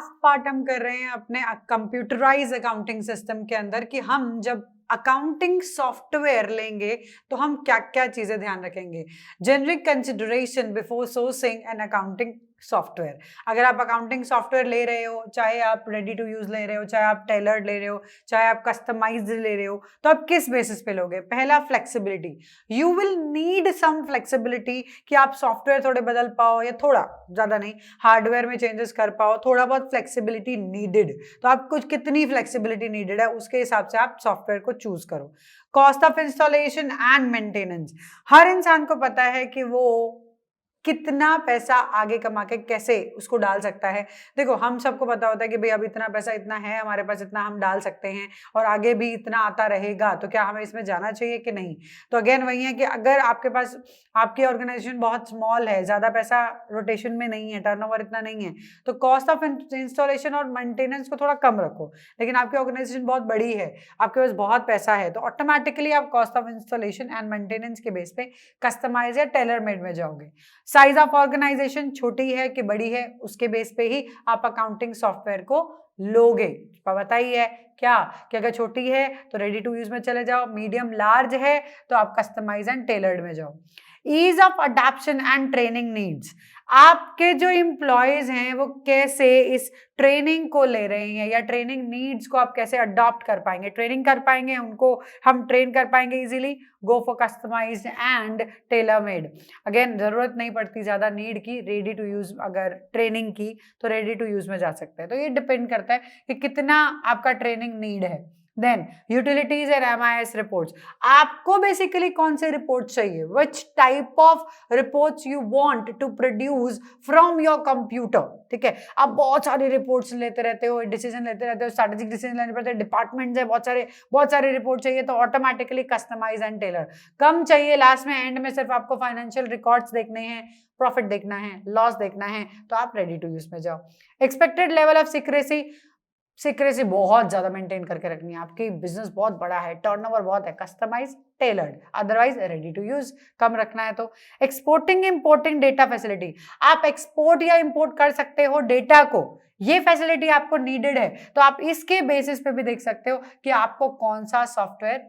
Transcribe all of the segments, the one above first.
Last part हम कर रहे हैं अपने कंप्यूटराइज अकाउंटिंग सिस्टम के अंदर कि हम जब अकाउंटिंग सॉफ्टवेयर लेंगे तो हम क्या क्या चीजें ध्यान रखेंगे। Generic consideration before sourcing an accounting software. अगर आप अकाउंटिंग सॉफ्टवेयर ले रहे हो, चाहे आप रेडी टू यूज ले रहे हो, चाहे आप टेलर्ड ले रहे हो, चाहे आप कस्टमाइज्ड ले रहे हो, तो आप किस बेसिस पे लोगे? पहला, flexibility. You will need some flexibility कि आप सॉफ्टवेयर थोड़े बदल पाओ, या थोड़ा, ज्यादा नहीं, हार्डवेयर में चेंजेस कर पाओ, थोड़ा बहुत फ्लेक्सिबिलिटी नीडेड। तो आप कुछ कितनी फ्लेक्सिबिलिटी नीडेड है उसके हिसाब से आप सॉफ्टवेयर को चूज करो। Cost of installation and maintenance. हर इंसान को पता है कि वो कितना पैसा आगे कमा के कैसे उसको डाल सकता है। देखो, हम सबको पता होता है कि भाई अब इतना पैसा, इतना है हमारे पास, इतना हम डाल सकते हैं और आगे भी इतना आता रहेगा, तो क्या हमें इसमें जाना चाहिए कि नहीं? तो अगेन वही है कि अगर आपके पास, आपकी ऑर्गेनाइजेशन बहुत स्मॉल है, ज्यादा पैसा रोटेशन में नहीं है, टर्नओवर इतना नहीं है, तो कॉस्ट ऑफ इंस्टॉलेशन और मेंटेनेंस को थोड़ा कम रखो। लेकिन आपकी ऑर्गेनाइजेशन बहुत बड़ी है, आपके पास बहुत पैसा है, तो ऑटोमेटिकली आप cost of installation and maintenance के बेस पे कस्टमाइज या टेलर मेड में जाओगे। साइज ऑफ ऑर्गेनाइजेशन छोटी है कि बड़ी है, उसके बेस पे ही आप अकाउंटिंग सॉफ्टवेयर को लोगे। पता ही है क्या कि अगर छोटी है तो रेडी टू यूज में चले जाओ, मीडियम लार्ज है तो आप कस्टमाइज एंड टेलर्ड में जाओ। Ease of adoption and training needs. आपके जो एम्प्लॉयज हैं वो कैसे इस ट्रेनिंग को ले रहे हैं, या ट्रेनिंग नीड्स को आप कैसे अडॉप्ट कर पाएंगे, ट्रेनिंग कर पाएंगे, उनको हम ट्रेन कर पाएंगे easily. Go for customised and tailor made. Again, जरूरत नहीं पड़ती ज्यादा नीड की, रेडी टू यूज अगर ट्रेनिंग की तो रेडी टू यूज में जा सकते हैं। तो ये डिपेंड करता है कि कितना आपका ट्रेनिंग नीड है। Then utilities and MIS reports. आपको बेसिकली कौन से रिपोर्ट चाहिए, which type of reports you want to produce from your computer. ठीक है, आप बहुत सारी रिपोर्ट्स लेते रहते हो, डिसीजन लेते रहते हो, स्ट्रेटेजिक डिसीजन लेने पड़ते हैं, डिपार्टमेंट है, बहुत सारे रिपोर्ट चाहिए, तो ऑटोमेटिकली कस्टमाइज एंड टेलर। कम चाहिए, लास्ट में एंड में सिर्फ आपको फाइनेंशियल रिकॉर्ड्स देखने हैं, प्रॉफिट देखना है, लॉस देखना है, तो आप रेडी टू यूज में जाओ। एक्सपेक्टेड लेवल ऑफ सिक्रेसी बहुत ज्यादा मेंटेन करके रखनी है, आपकी बिजनेस बहुत बड़ा है, टर्नओवर बहुत है, customise tailored, otherwise ready to use कम रखना है। तो एक्सपोर्टिंग इंपोर्टिंग डेटा फैसिलिटी। आप एक्सपोर्ट या इंपोर्ट कर सकते हो डेटा को, ये फैसिलिटी आपको नीडेड है, तो आप इसके बेसिस पे भी देख सकते हो कि आपको कौन सा सॉफ्टवेयर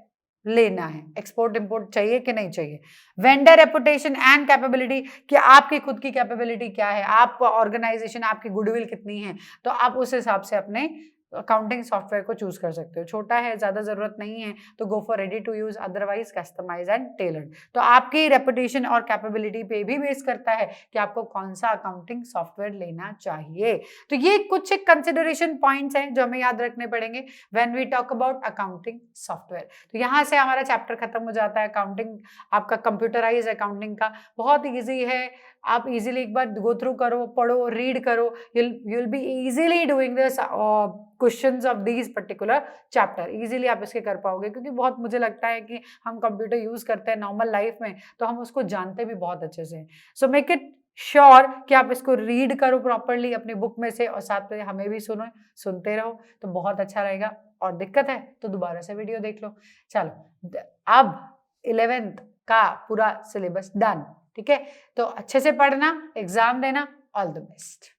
लेना है, एक्सपोर्ट इंपोर्ट चाहिए कि नहीं चाहिए। वेंडर रेपुटेशन एंड कैपेबिलिटी, कि आपकी खुद की कैपेबिलिटी क्या है, आप ऑर्गेनाइजेशन, आपकी गुडविल कितनी है, तो आप उस हिसाब से अपने अकाउंटिंग सॉफ्टवेयर को चूज कर सकते हो। छोटा है, ज्यादा जरूरत नहीं है, तो go for ready to use, otherwise customise and tailored. तो आपकी रेपुटेशन और कैपेबिलिटी पे भी बेस करता है कि आपको कौन सा अकाउंटिंग सॉफ्टवेयर लेना चाहिए। तो ये कुछ एक कंसिडरेशन पॉइंट्स हैं जो हमें याद रखने पड़ेंगे when we talk about accounting software. तो यहाँ से हमारा चैप्टर खत्म हो जाता है अकाउंटिंग, आपका कंप्यूटराइज अकाउंटिंग का। बहुत ईजी है, आप इजीली एक बार गो थ्रू करो, पढ़ो, रीड करो, you'll be easily doing this questions of these particular chapter. Easily आप इसके कर पाओगे, क्योंकि बहुत मुझे लगता है कि हम कंप्यूटर यूज करते हैं नॉर्मल लाइफ में, तो हम उसको जानते भी बहुत अच्छे से। सो मेक इट श्योर कि आप इसको रीड करो प्रॉपरली अपनी बुक में से, और साथ में हमें भी सुनते रहो, तो बहुत अच्छा रहेगा। और दिक्कत है तो दोबारा से वीडियो देख लो। चलो, अब 11th का पूरा सिलेबस डन। ठीक है, तो अच्छे से पढ़ना, एग्जाम देना, ऑल द बेस्ट।